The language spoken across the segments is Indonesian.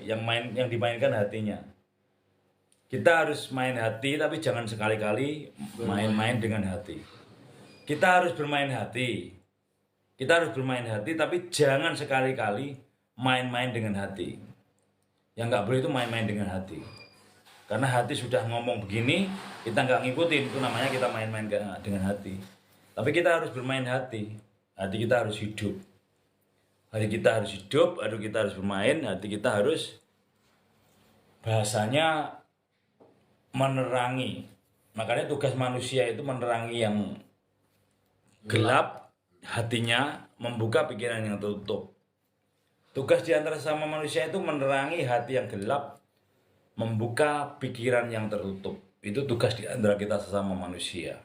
yang dimainkan hatinya. Kita harus main hati, tapi jangan sekali-kali main-main dengan hati. Kita harus bermain hati. Kita harus bermain hati, tapi jangan sekali-kali main-main dengan hati. Yang nggak boleh itu main-main dengan hati. Karena hati sudah ngomong begini, kita nggak ngikutin, itu namanya kita main-main dengan hati. Tapi kita harus bermain hati. Hati kita harus hidup. Hati kita harus hidup, hati kita harus bermain, hati kita harus bahasanya menerangi. Makanya tugas manusia itu menerangi yang gelap hatinya, membuka pikiran yang tertutup. Tugas di antara sesama manusia itu menerangi hati yang gelap, membuka pikiran yang tertutup. Itu tugas di antara kita sesama manusia.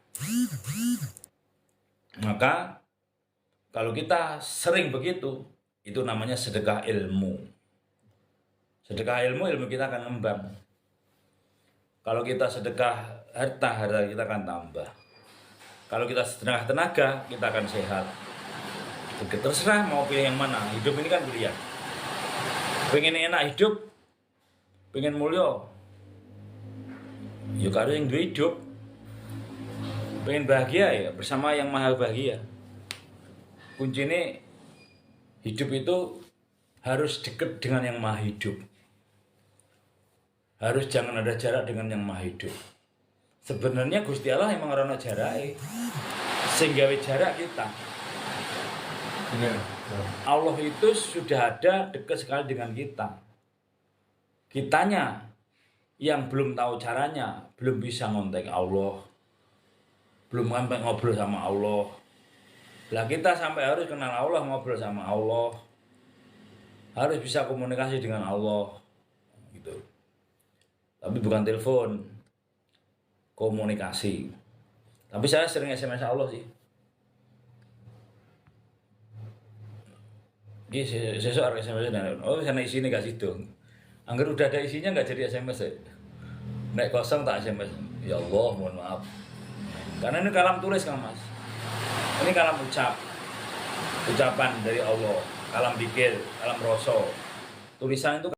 Maka kalau kita sering begitu, itu namanya sedekah ilmu. Sedekah ilmu kita akan ngembang. Kalau kita sedekah harta kita akan tambah. Kalau kita sedekah tenaga, kita akan sehat. Terserah mau pilih yang mana. Hidup ini kan pilihan. Pengen enak hidup, pengen mulia, yuk harus yang hidup. Pengen bahagia ya bersama yang maha bahagia. Kuncinya hidup itu harus dekat dengan yang maha hidup. Harus jangan ada jarak dengan yang maha hidup. Sebenarnya Gusti Allah emang orang jarak, sehingga jarak kita. Allah itu sudah ada dekat sekali dengan kita. Kitanya yang belum tahu caranya, belum bisa ngontek Allah, belum sampai ngobrol sama Allah. Lah kita sampai harus kenal Allah, ngobrol sama Allah, harus bisa komunikasi dengan Allah, gitu. Tapi bukan telepon, komunikasi. Tapi saya sering SMS Allah sih. Ini sesuatu SMS oh sana isinya gak situ. Angger udah ada isinya nggak jadi SMS ya. Naik kosong tak SMS. Ya Allah mohon maaf. Karena ini kalam tulis kan mas. Ini kalam ucapan dari Allah. Kalam pikir, kalam rasa. Tulisan itu